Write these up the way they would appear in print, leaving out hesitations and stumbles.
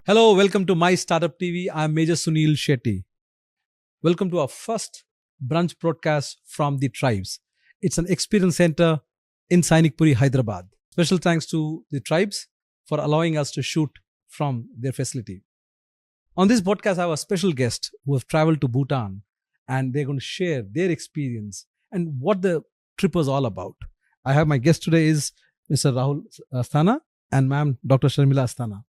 Hello, welcome to MyStartup TV. I'm Major Sunil Shetty. Welcome to our first brunch broadcast from the tribes. It's an experience center in Sainikpuri, Hyderabad. Special thanks to the tribes for allowing us to shoot from their facility. On this podcast, I have a special guest who have traveled to Bhutan, and they're going to share their experience and what the trip was all about. I have my guest today is Mr. Rahul Asthana and Ma'am Dr. Sharmila Asthana.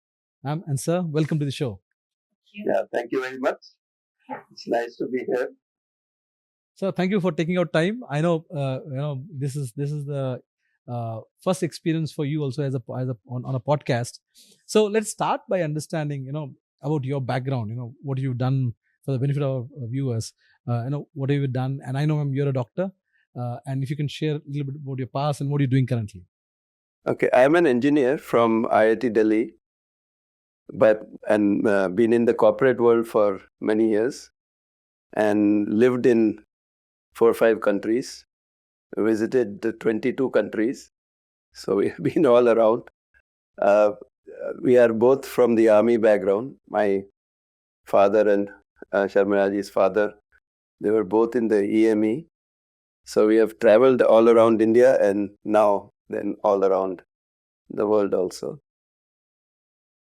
Ma'am and sir, welcome to the show. Yeah, thank you very much. It's nice to be here. So thank you for taking out time. I know this is the first experience for you also on a podcast. So let's start by understanding about your background. What you've done for the benefit of our viewers. What have you done? And I know you're a doctor. And if you can share a little bit about your past and what you're doing currently. Okay, I'm an engineer from IIT Delhi, and been in the corporate world for many years, and lived in 4 or 5 countries, visited the 22 countries. So we've been all around. We are both from the army background. My father and Sharmilaji's father, they were both in the EME. So we have traveled all around India and now then all around the world also.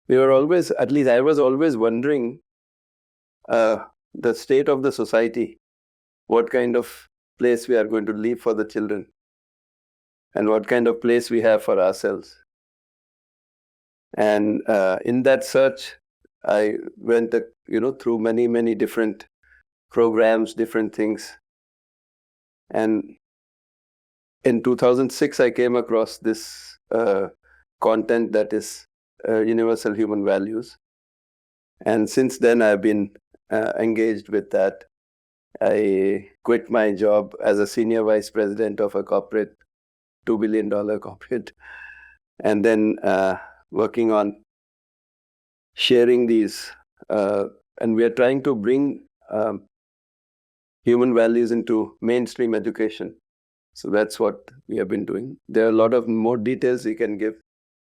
We were always, at least I was always wondering the state of the society, what kind of place we are going to leave for the children and what kind of place we have for ourselves. And in that search, I went through many different programs, different things. And in 2006, I came across this content that is universal human values. And since then, I've been engaged with that. I quit my job as a senior vice president of a corporate, $2 billion corporate, and then working on sharing these. And we are trying to bring human values into mainstream education. So that's what we have been doing. There are a lot of more details we can give,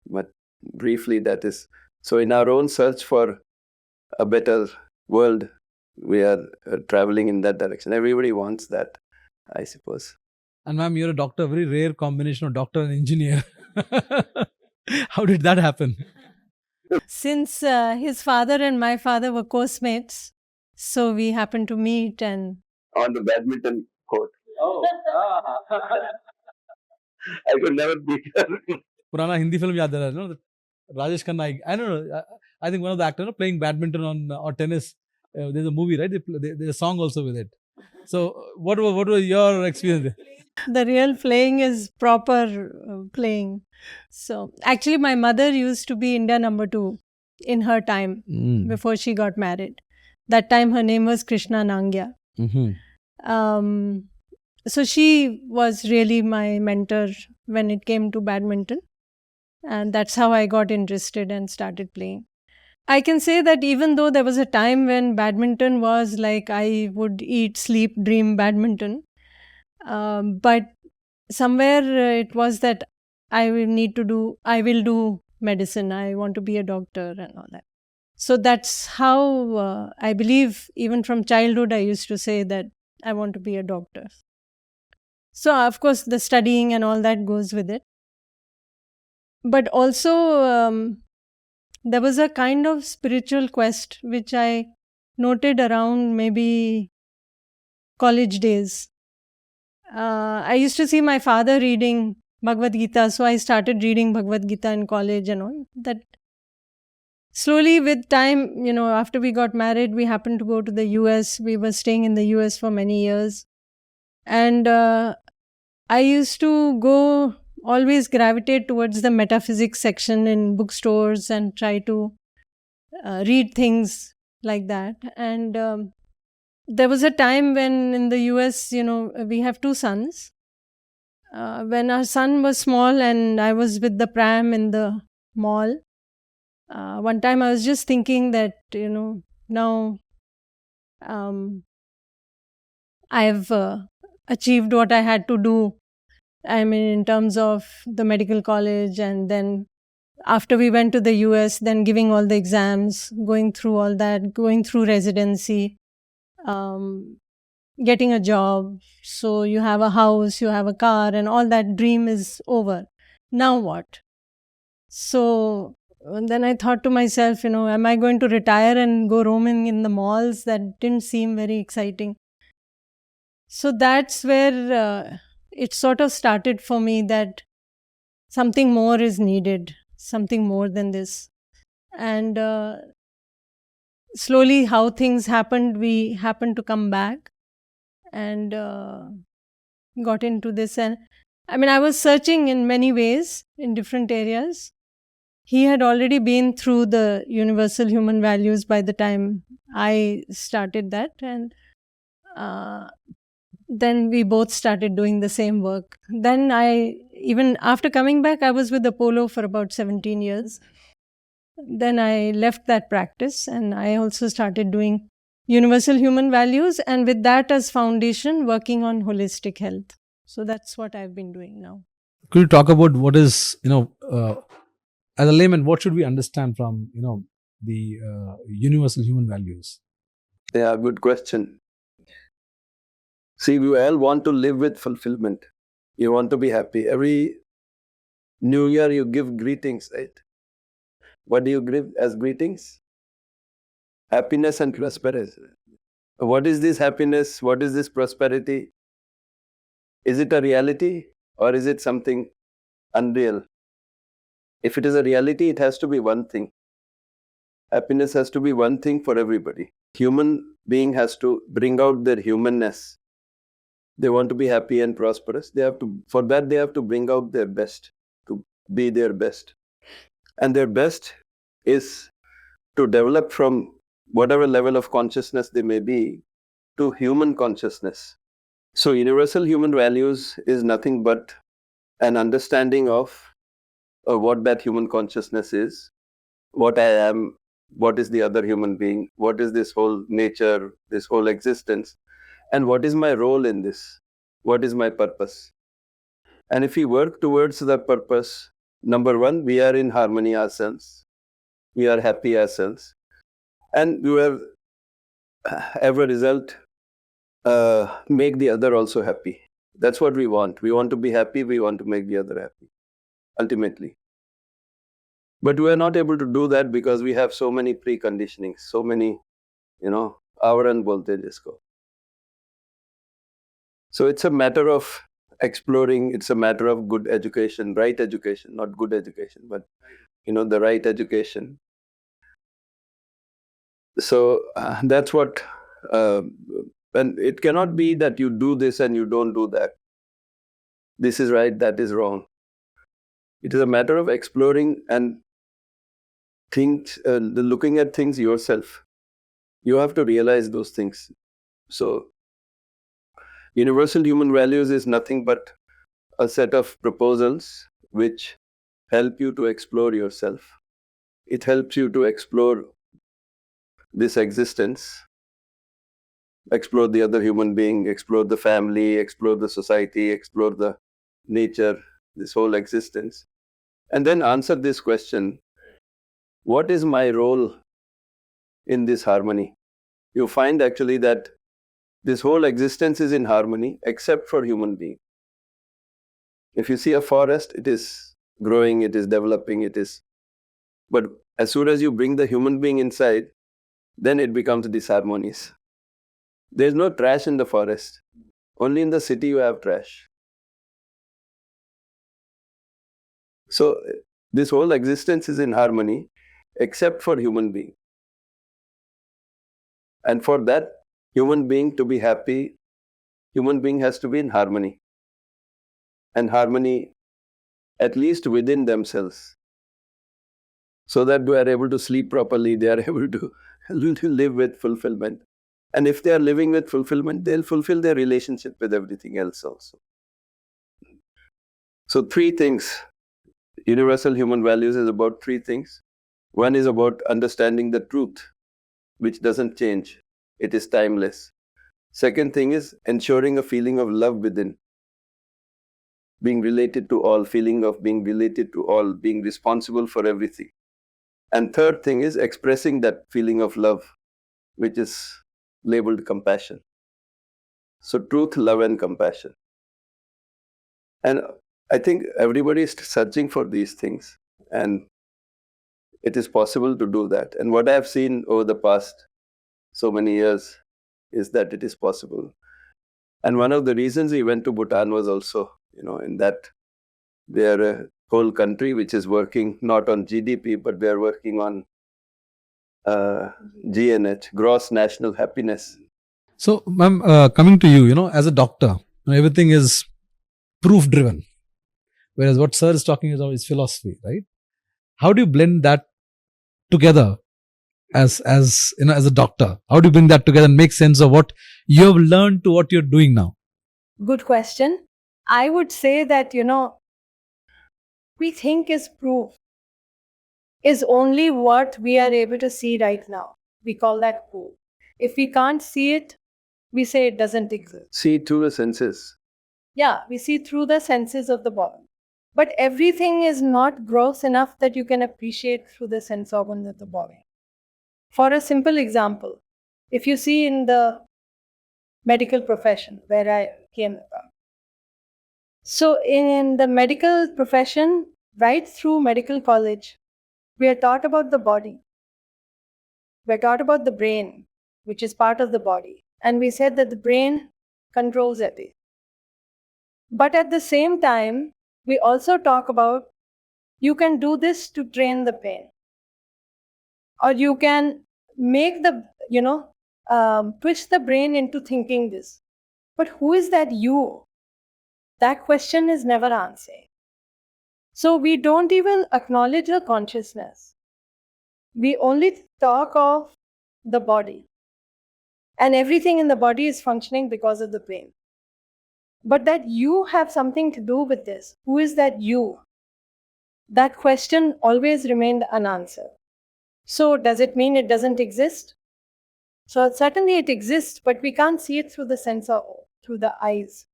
but briefly that is. So in our own search for a better world, we are traveling in that direction. Everybody wants that, I suppose. And ma'am, you're a doctor, a very rare combination of doctor and engineer. How did that happen? Since his father and my father were course mates, so we happened to meet and... On the badminton court. Oh. I could never beat her. Purana Hindi film yaad hai, no? Rajesh Khanna, I don't know. I think one of the actors playing badminton or tennis. There's a movie, right? There's a song also with it. So, what was your experience? The real playing is proper playing. So, actually, my mother used to be India number 2 in her time before she got married. That time, her name was Krishna Nangya. Mm-hmm. So, she was really my mentor when it came to badminton. And that's how I got interested and started playing. I can say that even though there was a time when badminton was like I would eat, sleep, dream badminton, but somewhere it was that I will do medicine. I want to be a doctor and all that. So that's how I believe even from childhood I used to say that I want to be a doctor. So of course the studying and all that goes with it. But also there was a kind of spiritual quest which I noted around maybe college days. I used to see my father reading Bhagavad Gita, so I started reading Bhagavad Gita in college and all. That slowly with time, after we got married, we happened to go to the US. We were staying in the US for many years. And I used to always gravitate towards the metaphysics section in bookstores and try to read things like that. And there was a time when in the US, we have 2 sons. When our son was small and I was with the pram in the mall, one time I was just thinking that, now I've achieved what I had to do. I mean, in terms of the medical college, and then after we went to the US, then giving all the exams, going through all that, going through residency, getting a job. So you have a house, you have a car, and all that dream is over. Now what? So then I thought to myself, am I going to retire and go roaming in the malls? That didn't seem very exciting. So that's where it sort of started for me, that something more is needed, something more than this. And slowly how things happened, we happened to come back and got into this. And I was searching in many ways in different areas. He had already been through the universal human values by the time I started that. And then we both started doing the same work. Then even after coming back, I was with Apollo for about 17 years. Then I left that practice and I also started doing universal human values, and with that as foundation, working on holistic health. So that's what I've been doing now. Could you talk about what is, as a layman, what should we understand from, the universal human values? Yeah, good question. See, we all want to live with fulfillment. You want to be happy. Every New Year, you give greetings, right? What do you give as greetings? Happiness and prosperity. What is this happiness? What is this prosperity? Is it a reality or is it something unreal? If it is a reality, it has to be one thing. Happiness has to be one thing for everybody. Human being has to bring out their humanness. They want to be happy and prosperous. For that, they have to bring out their best, to be their best. And their best is to develop from whatever level of consciousness they may be to human consciousness. So universal human values is nothing but an understanding of what that human consciousness is, what I am, what is the other human being, what is this whole nature, this whole existence, and what is my role in this, what is my purpose. And if we work towards that purpose, number one, we are in harmony ourselves, we are happy ourselves, and we will, as a result, make the other also happy. That's what we want. We want to be happy, we want to make the other happy, ultimately. But we are not able to do that because we have so many preconditionings, so many, avran bolte jisko. So it's a matter of exploring, it's a matter of good education, right education, not good education, but the right education. So that's what, and it cannot be that you do this and you don't do that. This is right, that is wrong. It is a matter of exploring and looking at things yourself. You have to realize those things. So universal human values is nothing but a set of proposals which help you to explore yourself. It helps you to explore this existence, explore the other human being, explore the family, explore the society, explore the nature, this whole existence. And then answer this question, what is my role in this harmony? You find actually that this whole existence is in harmony except for human being. If you see a forest, it is growing, it is developing, but as soon as you bring the human being inside, then it becomes disharmonious. There's no trash in the forest. Only in the city you have trash. So this whole existence is in harmony except for human being. And for that human being to be happy, human being has to be in harmony. And harmony at least within themselves. So that they are able to sleep properly, they are able to live with fulfillment. And if they are living with fulfillment, they'll fulfill their relationship with everything else also. So 3 things. Universal human values is about 3 things. One is about understanding the truth, which doesn't change. It is timeless. Second thing is ensuring a feeling of love within. being related to all, feeling of being related to all, being responsible for everything. And third thing is expressing that feeling of love, which is labeled compassion. So truth, love, and compassion. And I think everybody is searching for these things, and it is possible to do that. And what I have seen over the past so many years is that it is possible. And one of the reasons we went to Bhutan was also, in that they are a whole country which is working not on GDP, but they are working on GNH, gross national happiness. So, ma'am, coming to you, as a doctor, everything is proof driven, whereas what sir is talking about is philosophy, right? How do you blend that together as a doctor? How do you bring that together and make sense of what you have learned to what you're doing now? Good question. I would say that, we think is proof is only what we are able to see right now. We call that proof. If we can't see it, we say it doesn't exist. See through the senses. Yeah, we see through the senses of the body. But everything is not gross enough that you can appreciate through the sense organs of the body. For a simple example, if you see in the medical profession where I came about. So in the medical profession, right through medical college, we are taught about the body. We're taught about the brain, which is part of the body. And we said that the brain controls everything. But at the same time, we also talk about you can do this to train the pain. Or you can make the, twist the brain into thinking this. But who is that you? That question is never answered. So we don't even acknowledge the consciousness. We only talk of the body. And everything in the body is functioning because of the pain. But that you have something to do with this. Who is that you? That question always remained unanswered. So does it mean it doesn't exist? So certainly it exists, but we can't see it through the sensor, through the eyes.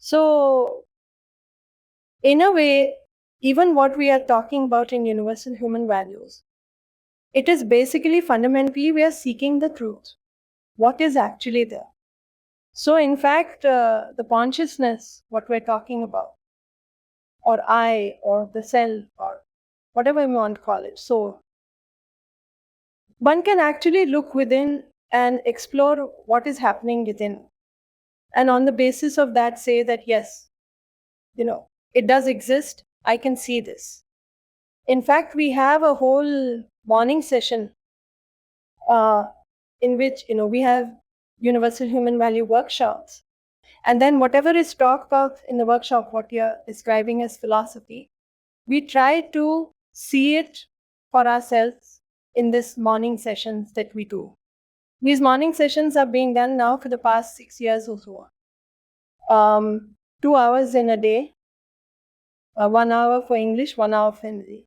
So in a way, even what we are talking about in universal human values, it is basically fundamentally we are seeking the truth. What is actually there? So in fact, the consciousness, what we're talking about, or I, or the cell, or whatever we want to call it. So one can actually look within and explore what is happening within. And on the basis of that, say that, yes, it does exist. I can see this. In fact, we have a whole morning session in which, we have universal human value workshops. And then whatever is talked about in the workshop, what you're describing as philosophy, we try to see it for ourselves in this morning sessions that we do. These morning sessions are being done now for the past 6 years or so. 2 hours in a day, 1 hour for English, 1 hour for Hindi.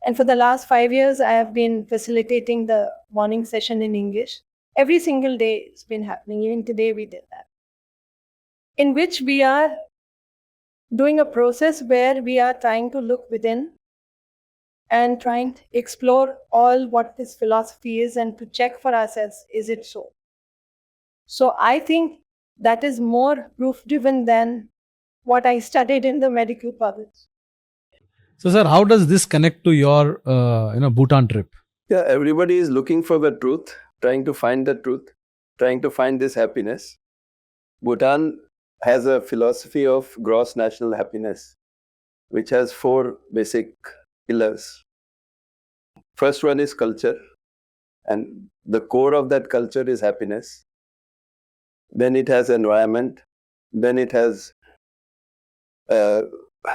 And for the last 5 years, I have been facilitating the morning session in English. Every single day it's been happening. Even today we did that. In which we are doing a process where we are trying to look within and trying to explore all what this philosophy is and to check for ourselves, is it so? So I think that is more proof-driven than what I studied in the medical college. So, sir, how does this connect to your, Bhutan trip? Yeah, everybody is looking for the truth, trying to find the truth, trying to find this happiness. Bhutan has a philosophy of gross national happiness, which has 4 basic pillars. First one is culture, and the core of that culture is happiness. Then it has environment. Then it has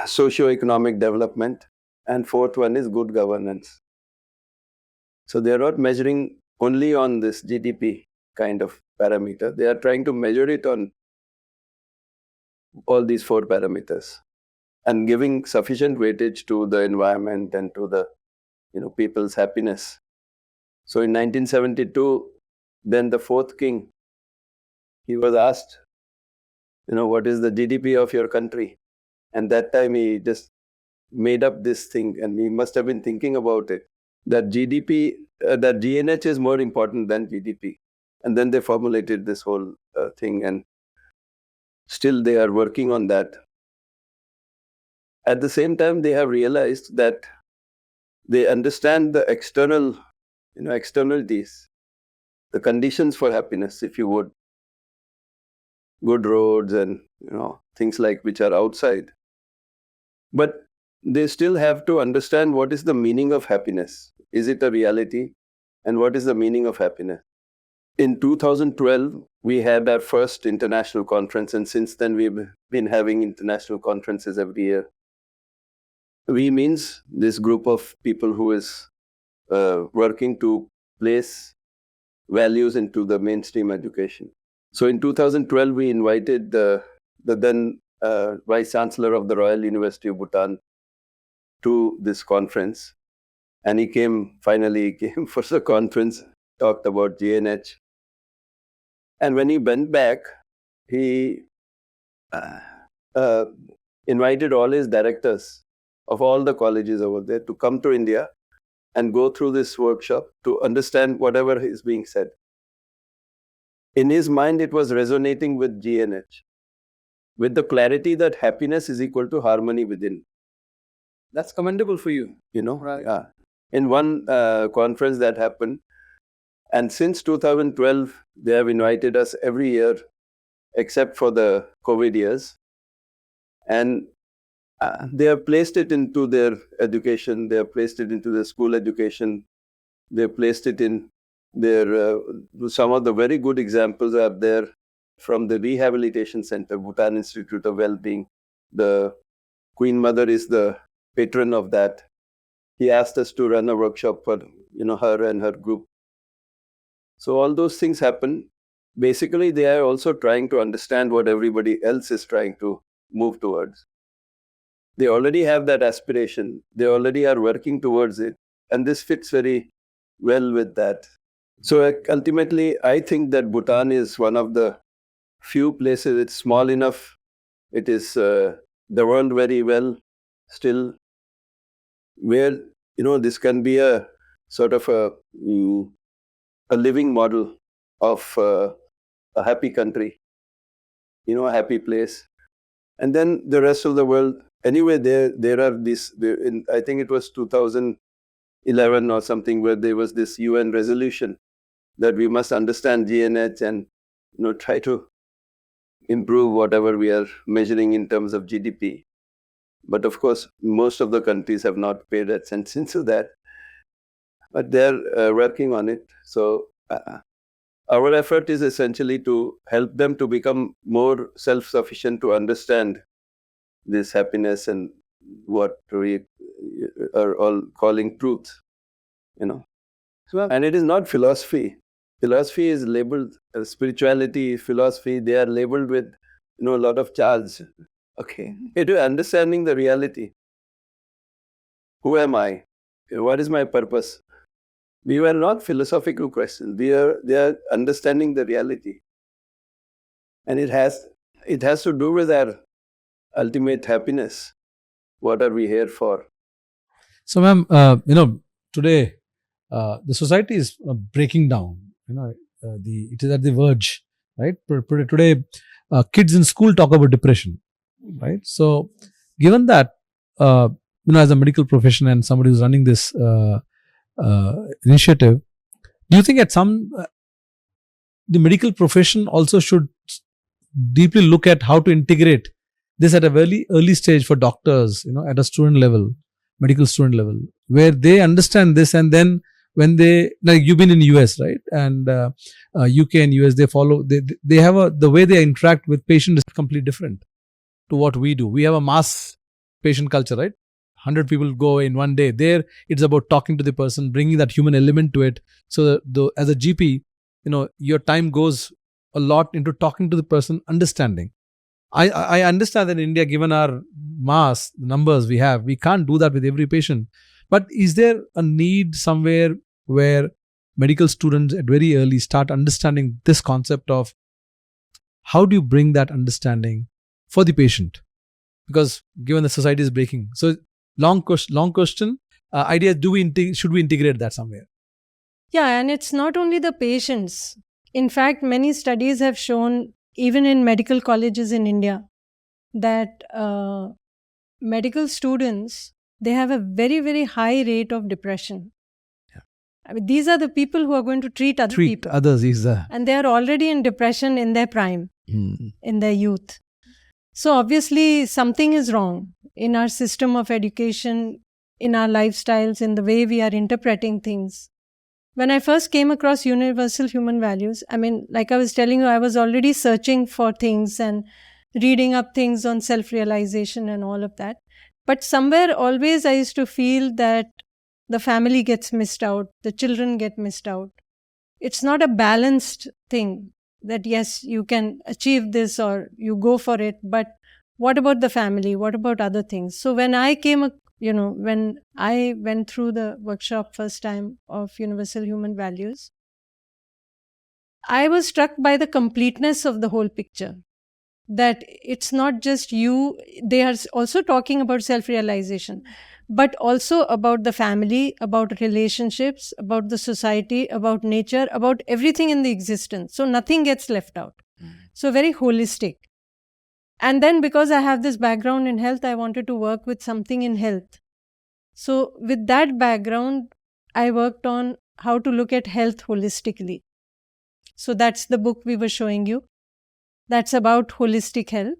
socio-economic development. And fourth one is good governance. So they are not measuring only on this GDP kind of parameter. They are trying to measure it on all these 4 parameters and giving sufficient weightage to the environment and to the people's happiness. So in 1972, then the 4th king, he was asked, what is the GDP of your country? And that time he just made up this thing, and he must have been thinking about it, that that GNH is more important than GDP. And then they formulated this whole thing, and still they are working on that. At the same time, they have realized that they understand the externalities, the conditions for happiness, if you would, good roads and things like which are outside. But they still have to understand what is the meaning of happiness. Is it a reality? And what is the meaning of happiness? In 2012, we had our first international conference, and since then we've been having international conferences every year. We means this group of people who is working to place values into the mainstream education. So in 2012, we invited the then Vice Chancellor of the Royal University of Bhutan to this conference. And he came for the conference, talked about GNH. And when he went back, he invited all his directors of all the colleges over there to come to India and go through this workshop to understand whatever is being said. In his mind, it was resonating with GNH, with the clarity that happiness is equal to harmony within. That's commendable for you, Right. Yeah. In one conference that happened, and since 2012, they have invited us every year, except for the COVID years. And they have placed it into their education, they have placed it into their school education, they have placed it in their, some of the very good examples are there from the Rehabilitation Center, Bhutan Institute of Wellbeing. The Queen Mother is the patron of that. He asked us to run a workshop for her and her group. So all those things happen. Basically, they are also trying to understand what everybody else is trying to move towards. They already have that aspiration. They already are working towards it. And this fits very well with that. So ultimately, I think that Bhutan is one of the few places, it's small enough, it is governed very well still, where this can be a sort of a living model of a happy country, a happy place. And then the rest of the world, anyway, there are these, I think it was 2011 or something, where there was this UN resolution that we must understand GNH and try to improve whatever we are measuring in terms of GDP. But of course, most of the countries have not paid attention to that. But they're working on it. So our effort is essentially to help them to become more self-sufficient, to understand this happiness and what we are all calling truth. And it is not philosophy. Philosophy is labeled, spirituality, philosophy, they are labeled with a lot of charge. Okay. It is understanding the reality. Who am I? What is my purpose? We were not philosophical questions. They are understanding the reality. And it has to do with our ultimate happiness. What are we here for? So, ma'am, today the society is breaking down. It is at the verge, right? Today, kids in school talk about depression, right? So, given that, as a medical profession and somebody who's running this initiative, do you think the medical profession also should deeply look at how to integrate this at a very early stage for doctors, at a student level, medical student level, where they understand this, and then when they, like you've been in US, right? And UK and US, they follow, they have the way they interact with patients is completely different to what we do. We have a mass patient culture, right? 100 people go in one day. There, it's about talking to the person, bringing that human element to it. So as a GP, your time goes a lot into talking to the person, understanding. I understand that in India, given our mass numbers we have, we can't do that with every patient. But is there a need somewhere where medical students at very early start understanding this concept of how do you bring that understanding for the patient? because given the society is breaking. So long question. Idea: should we integrate that somewhere? Yeah, and it's not only the patients. In fact, many studies have shown, even in medical colleges in India, that medical students, they have a very, very high rate of depression. Yeah. I mean, these are the people who are going to treat other people. Others is and they are already in depression in their prime, in their youth. So obviously something is wrong in our system of education, in our lifestyles, in the way we are interpreting things. When I first came across universal human values, I mean, like I was telling you, I was already searching for things and reading up things on self-realization and all of that. But somewhere always I used to feel that the family gets missed out, the children get missed out. It's not a balanced thing that yes, you can achieve this or you go for it, but what about the family? What about other things? So when I when I went through the workshop first time of Universal Human Values, I was struck by the completeness of the whole picture. That it's not just you, they are also talking about self-realization, but also about the family, about relationships, about the society, about nature, about everything in the existence. So nothing gets left out. So very holistic. And then because I have this background in health, I wanted to work with something in health. So with that background, I worked on how to look at health holistically. So that's the book we were showing you. That's about holistic health.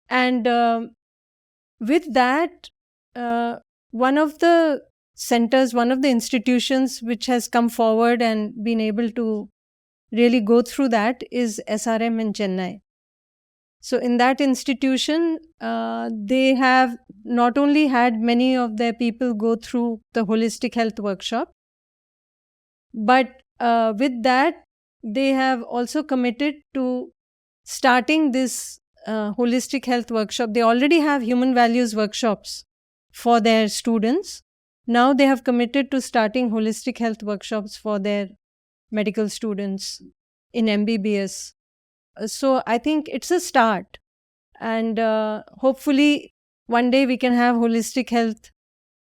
And with that, one of the centers, one of the institutions which has come forward and been able to really go through that is SRM in Chennai. So in that institution, they have not only had many of their people go through the holistic health workshop, but with that, they have also committed to starting this holistic health workshop. They already have human values workshops for their students. Now they have committed to starting holistic health workshops for their medical students in MBBS. So I think it's a start. And hopefully one day we can have holistic health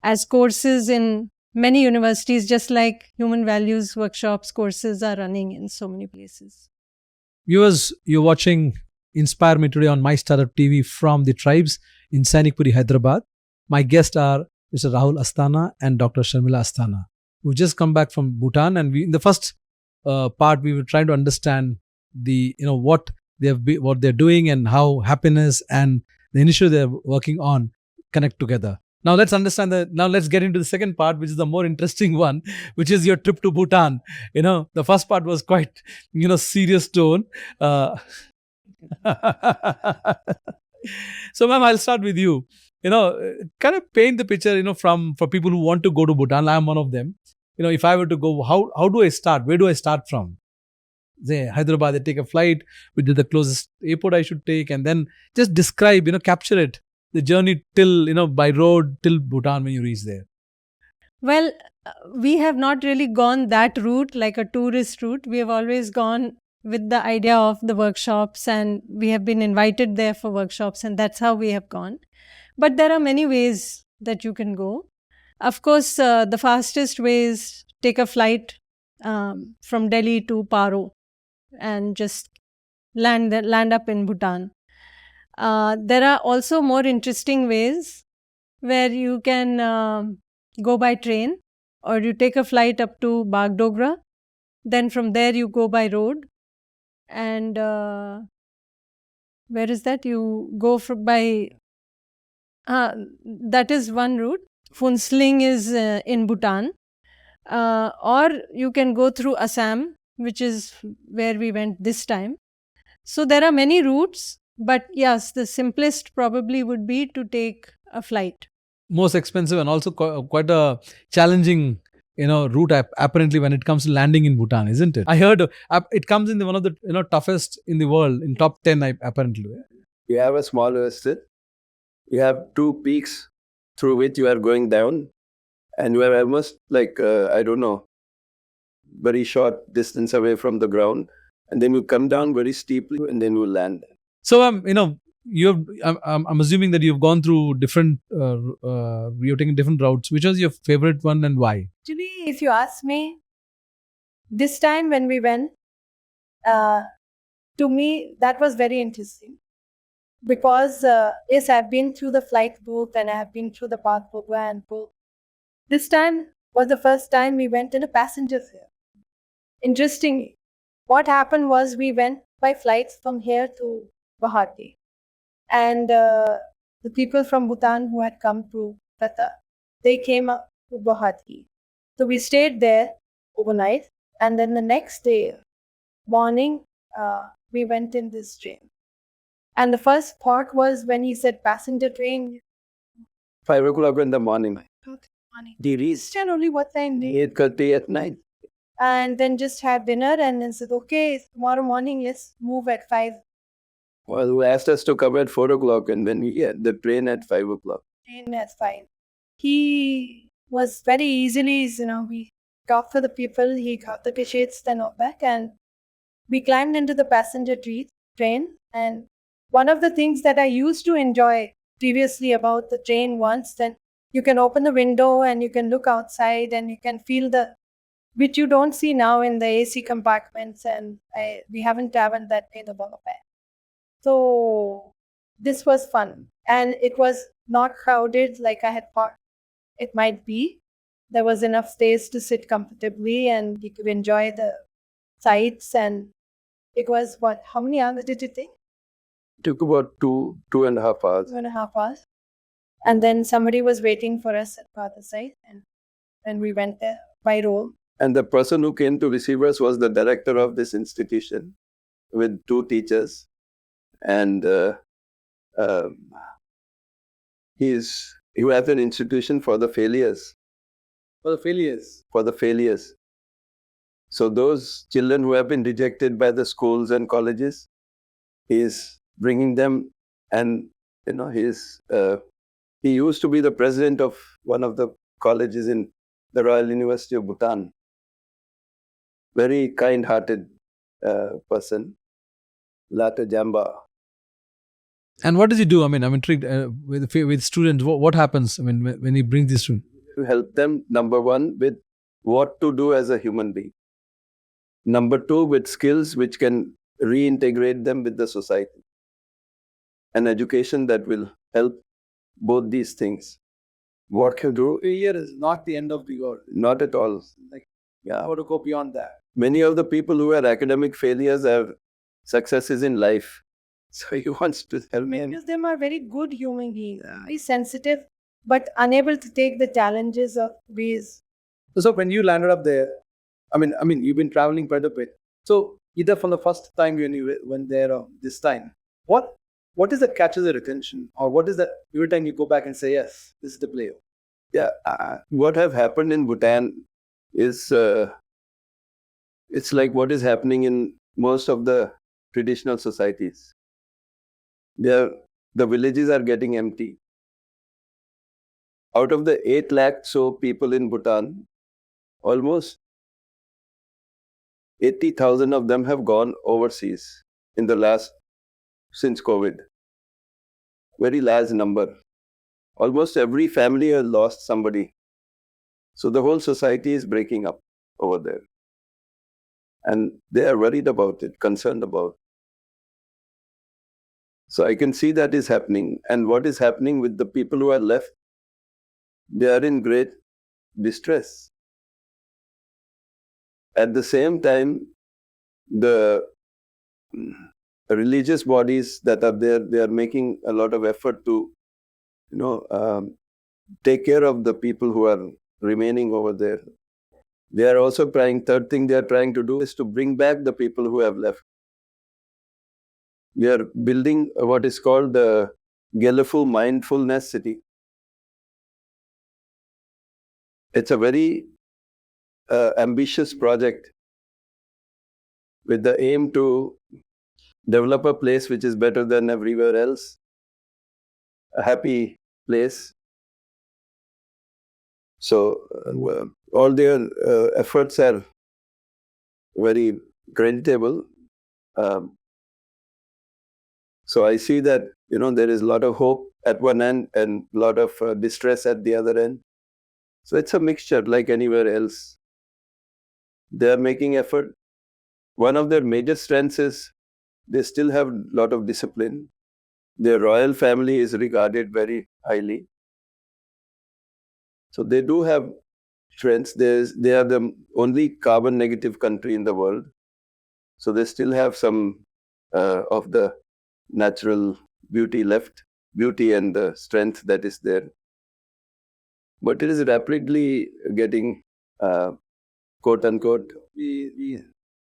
as courses in many universities, just like human values workshops courses are running in so many places. Viewers, you're watching Inspire Me Today on MyStartup TV from the tribes in Sainik Puri, Hyderabad. My guests are Mr. Rahul Asthana and Dr. Sharmila Asthana, who just come back from Bhutan. And in the first part, we were trying to understand what they're doing and how happiness and the initiative they're working on connect together. Now let's understand now let's get into the second part, which is the more interesting one, which is your trip to Bhutan. The first part was quite, serious tone. So ma'am, I'll start with you. Kind of paint the picture, for people who want to go to Bhutan. I'm one of them. If I were to go, how do I start? Where do I start from? Say Hyderabad, I take a flight, which is the closest airport I should take, and then just describe, capture it, the journey till, by road till Bhutan when you reach there. Well, we have not really gone that route, like a tourist route. We have always gone with the idea of the workshops, and we have been invited there for workshops, and that's how we have gone. But there are many ways that you can go. Of course, the fastest way is take a flight from Delhi to Paro and just land up in Bhutan. There are also more interesting ways where you can go by train, or you take a flight up to Bagdogra. Then from there you go by road. And where is that? You go by... that is one route. Phunsling is in Bhutan. Or you can go through Assam, which is where we went this time. So there are many routes, but yes, the simplest probably would be to take a flight. Most expensive and also quite a challenging, route apparently when it comes to landing in Bhutan, isn't it? I heard it comes in one of the toughest in the world, in top 10 apparently. You have a small oasis. You have 2 peaks through which you are going down, and you are almost like very short distance away from the ground, and then you come down very steeply, and then you land. So I'm assuming that you've gone through different, you're taking different routes. Which was your favorite one and why? Actually, if you ask me, this time when we went, to me, that was very interesting. Because, yes, I've been through the flight booth and I have been through the passport and booth. This time was the first time we went in a passenger fare. Interestingly, what happened was we went by flights from here to Guwahati. And the people from Bhutan who had come to Tata, they came up to Guwahati. So we stayed there overnight. And then the next day, morning, we went in this train. And the first thought was when he said passenger train. 5 o'clock in the morning. They reached and only what time? 8:30 at night. And then just had dinner and then said, okay, tomorrow morning, let's move at 5. Well, who asked us to come at 4 o'clock and then we had the train at 5 o'clock. Train at 5. He was very easily, we talked to the people, he got the tickets, then all back, and we climbed into the passenger train. And one of the things that I used to enjoy previously about the train once, then you can open the window and you can look outside and you can feel which you don't see now in the AC compartments, and we haven't traveled that way the Bangladesh. So this was fun, and it was not crowded like I had thought it might be. There was enough space to sit comfortably and you could enjoy the sights, and it was how many hours did it take? Took about 2.5 hours. 2.5 hours. And then somebody was waiting for us at the other side, and then we went there by roll. And the person who came to receive us was the director of this institution with 2 teachers. And he has an institution for the failures. For the failures. For the failures. So those children who have been rejected by the schools and colleges, he is bringing them, and he used to be the president of one of the colleges in the Royal University of Bhutan. Very kind-hearted person, Lata Jamba. And what does he do? I mean, I'm intrigued with students. What happens? I mean, when he brings these students? To help them, number 1, with what to do as a human being. Number 2, with skills which can reintegrate them with the society. An education that will help both these things. What can do? A year is not the end of the world. Not at all. Yeah, how to go beyond that? Many of the people who are academic failures have successes in life. So he wants to help me. Many of them are very good human beings, very sensitive, but unable to take the challenges of ways. So when you landed up there, I mean, you've been traveling quite a bit. So either from the first time when you went there or this time, what is that catches your attention, or what is that every time you go back and say, yes, this is the player? Yeah, what have happened in Bhutan is it's like what is happening in most of the traditional societies. The villages are getting empty. Out of the 8 lakh so people in Bhutan, almost 80,000 of them have gone overseas since COVID. Very large number. Almost every family has lost somebody. So the whole society is breaking up over there. And they are worried about it, concerned about it. So I can see that is happening. And what is happening with the people who are left, they are in great distress. At the same time, the religious bodies that are there, they are making a lot of effort to, take care of the people who are remaining over there. They are also third thing they are trying to do is to bring back the people who have left. We are building what is called the Gelefu Mindfulness City. It's a very ambitious project with the aim to develop a place which is better than everywhere else, a happy place. So all their efforts are very creditable. So I see that, there is a lot of hope at one end and a lot of distress at the other end. So it's a mixture like anywhere else. They are making effort. One of their major strengths is they still have a lot of discipline. Their royal family is regarded very highly. So they do have strengths. They are the only carbon negative country in the world. So they still have some of the natural beauty left, beauty and the strength that is there. But it is rapidly getting, quote unquote. We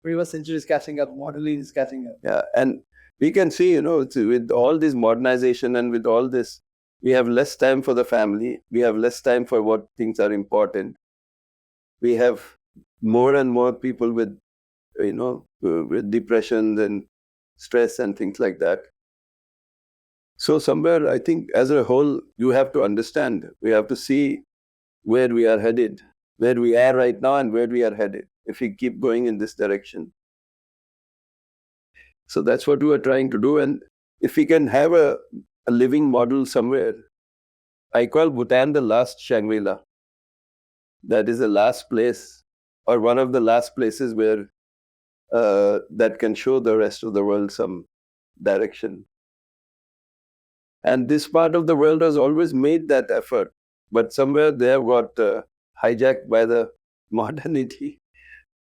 21st century is catching up, modeling is catching up. Yeah, and we can see, with all this modernization and with all this, we have less time for the family. We have less time for what things are important. We have more and more people with, with depression and stress and things like that. So somewhere, I think, as a whole, you have to understand. We have to see where we are headed, where we are right now and where we are headed, if we keep going in this direction. So that's what we are trying to do. And if we can have a living model somewhere, I call Bhutan the last Shangri-La. That is the last place, or one of the last places where that can show the rest of the world some direction. And this part of the world has always made that effort, but somewhere they have got hijacked by the modernity,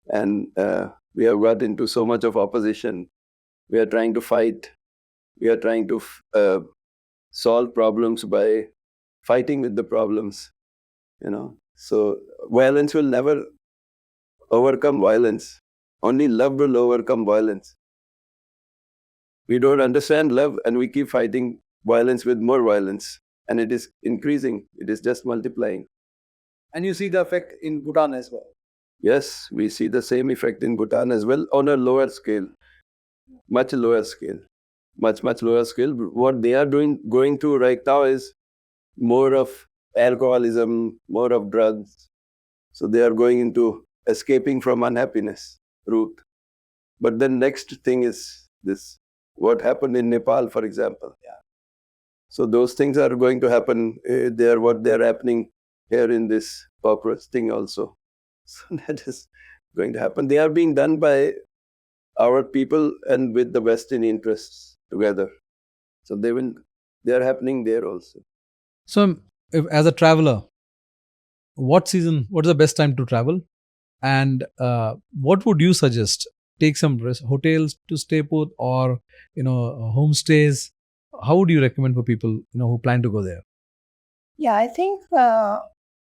and we have got into so much of opposition. We are trying to fight. We are trying to solve problems by fighting with the problems, So violence will never overcome violence. Only love will overcome violence. We don't understand love and we keep fighting violence with more violence. And it is increasing. It is just multiplying. And you see the effect in Bhutan as well. Yes, we see the same effect in Bhutan as well, on a lower scale. Much lower scale. Much lower scale. What they are going through right now is more of alcoholism, more of drugs. So they are going into escaping from unhappiness route. But then next thing is this, what happened in Nepal, for example. Yeah. So those things are going to happen there, what they're happening here in this corporate thing also. So that is going to happen. They are being done by our people and with the Western interests together. So they are happening there also. So, if, as a traveler, what is the best time to travel? And what would you suggest? Take some hotels to stay put, or homestays. How would you recommend for people who plan to go there? Yeah, I think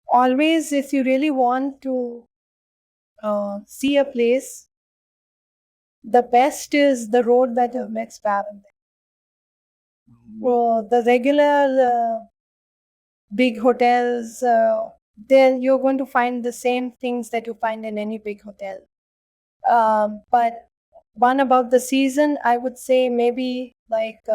always, if you really want to see a place, the best is the road that you've met travel. So the regular big hotels, then you're going to find the same things that you find in any big hotel. But one about the season, I would say maybe like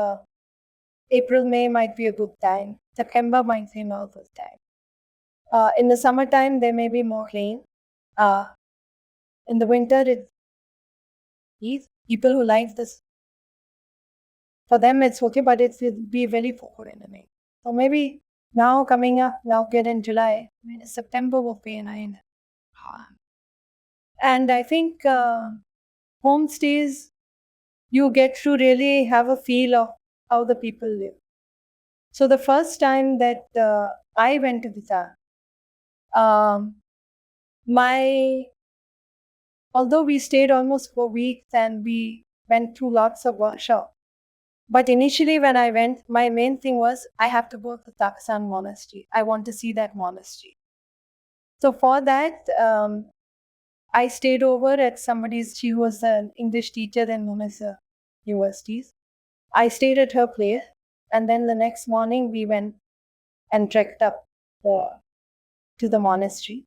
April, May might be a good time. September might be a good time. In the summertime, there may be more rain. In the winter, it's people who like this. For them, it's okay, but it will be very cold in the rain. So maybe now coming up, now get in July, September will be in. And I think homestays, you get to really have a feel of how the people live. So the first time that I went to Bhutan, although we stayed almost 4 weeks and we went through lots of workshops, but initially when I went, my main thing was I have to go to Taksan Monastery. I want to see that monastery. So for that, I stayed over at she was an English teacher in Mumbai universities. I stayed at her place, and then the next morning we went and trekked up to the monastery.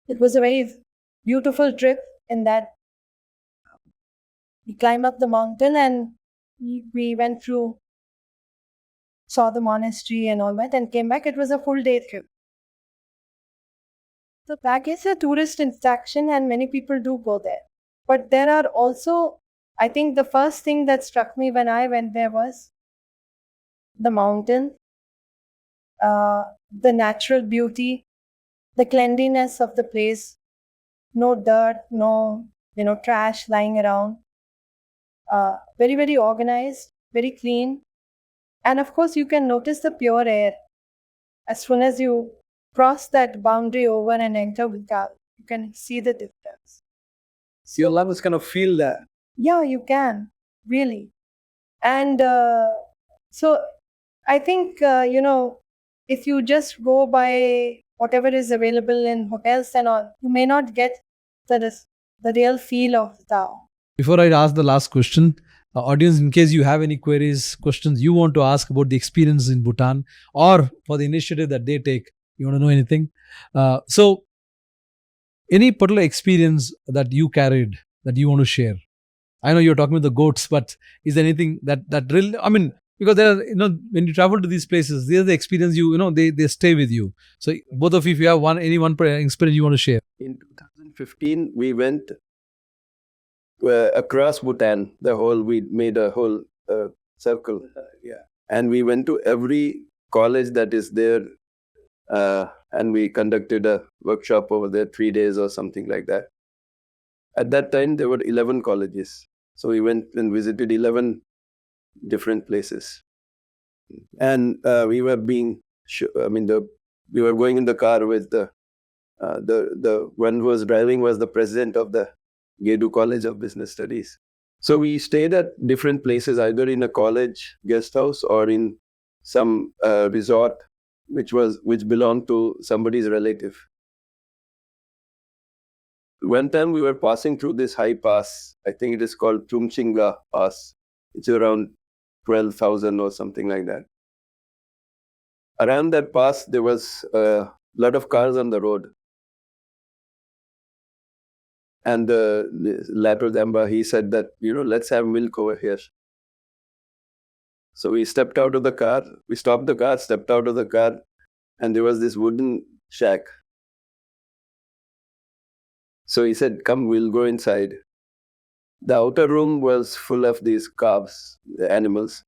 It was a very beautiful trip in that we climbed up the mountain and we went through, saw the monastery and all that, and came back. It was a full day trip. The back is a tourist attraction and many people do go there. But there are also I think the first thing that struck me when I went there was the mountain, the natural beauty, the cleanliness of the place, no dirt, no trash lying around. Very, very organized, very clean. And of course, you can notice the pure air. As soon as you cross that boundary over and enter Bhutan, you can see the difference. Your lungs kind of feel that. Yeah, you can, really. And so I think, if you just go by whatever is available in hotels and all, you may not get the real feel of Tao. Before I ask the last question, audience, in case you have any queries, questions you want to ask about the experience in Bhutan or for the initiative that they take, you want to know anything? So, any particular experience that you carried that you want to share? I know you're talking about the goats, but is there anything that really? I mean, because there are, when you travel to these places, these are the experience they stay with you. So, both of you, if you have any one experience you want to share. In 2015, we went across Bhutan. We made a whole circle. Yeah. And we went to every college that is there. And we conducted a workshop over there, 3 days or something like that. At that time, there were 11 colleges. So we went and visited 11 different places. And we were we were going in the car with the one who was driving was the president of the Gedu College of Business Studies. So we stayed at different places, either in a college guest house or in some resort which belonged to somebody's relative. One time we were passing through this high pass. I think it is called Chumchinga Pass. It's around 12,000 or something like that. Around that pass, there was a lot of cars on the road. And the lateral Damba, he said that, let's have milk over here. So we stepped out of the car. We stopped the car, stepped out of the car, and there was this wooden shack. So he said, come, we'll go inside. The outer room was full of these calves, the animals.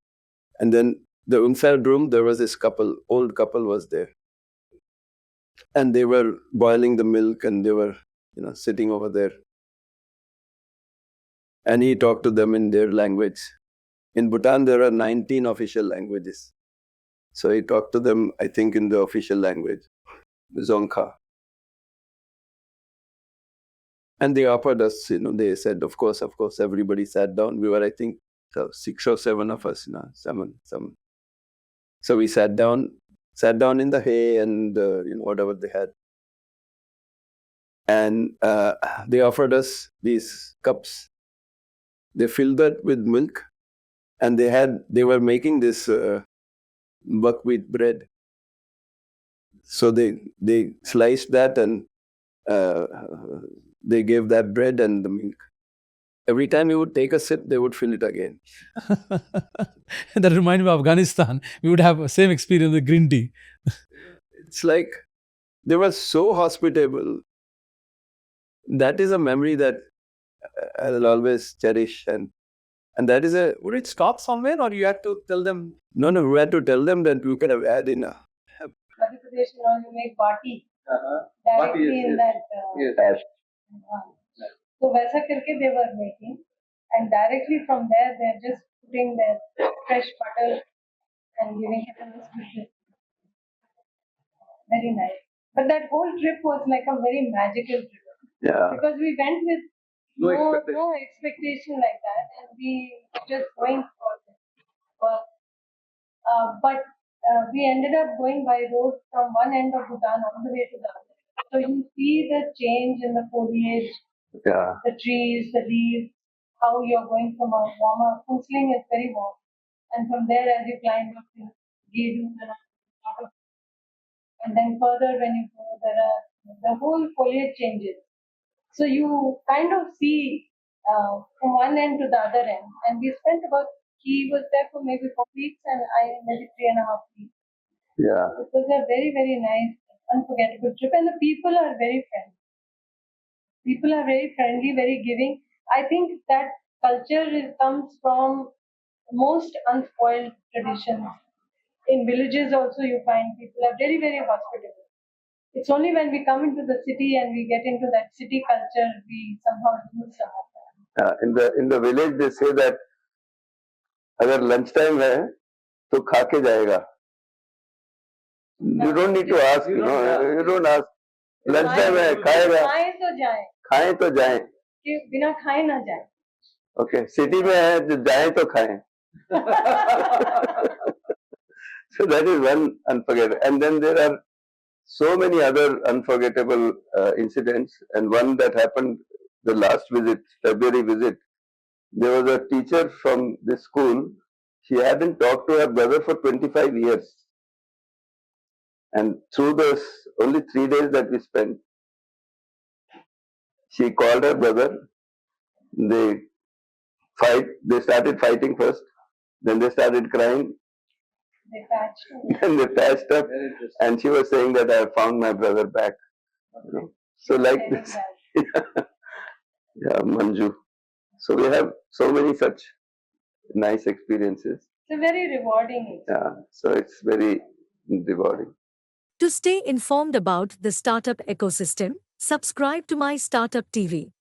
And then the inside room, there was this old couple was there. And they were boiling the milk and they were, sitting over there. And he talked to them in their language. In Bhutan, there are 19 official languages. So he talked to them, I think, in the official language, Dzongkha. And they offered us, they said, of course, everybody sat down. We were, I think, 6 or 7 of us, 7. So we sat down in the hay and, whatever they had. And they offered us these cups. They filled that with milk. And they were making this buckwheat bread. So they sliced that and they gave that bread and the milk. Every time you would take a sip, they would fill it again. That reminds me of Afghanistan. We would have the same experience with green tea. It's like they were so hospitable. That is a memory that I'll always cherish. And that is Would it stop somewhere or you had to tell them? No, we had to tell them that you could have had in a... Madhya Pradesh, you make bati Bati, directly in that. Yes. So वैसा करके they were making, and directly from there they're just putting their fresh butter and giving it in the sweet. Very nice. But that whole trip was like a very magical trip. Yeah. Because we went with No no expectation like that, and we just going for it. But we ended up going by road from one end of Bhutan all the way to the other. So you see the change in the foliage, Yeah. the trees, the leaves, how you're going from a warmer, Kusling is very warm. And from there, as you climb up to Gedu and then further when you go, the whole foliage changes. So you kind of see from one end to the other end. And we spent he was there for maybe 4 weeks and I maybe 3.5 weeks. Yeah. It was a very, very nice, unforgettable trip. And the people are very friendly. People are very friendly, very giving. I think that comes from most unspoiled traditions. In villages also you find people are very, very hospitable. It's only when we come into the city and we get into that city culture, we somehow lose some of that. In the village they say that अगर lunch time है तो खा के जाएगा. You don't need to ask, you don't ask. Lunch time है खाएगा. खाएं तो जाएं. कि बिना खाए ना जाए. Okay, city में है जो जाएं तो खाएं. So that is one unforgettable. And then there are so many other unforgettable incidents. And one that happened the last visit, February visit. There was a teacher from this school. She hadn't talked to her brother for 25 years. And through those only 3 days that we spent, she called her brother. They started fighting first. Then they started crying. They patched up. Then they patched up. And she was saying that I have found my brother back. So like this. Yeah, Manju. So we have so many such nice experiences. It's a very rewarding experience. Yeah, so it's very rewarding. To stay informed about the startup ecosystem, subscribe to My Startup TV.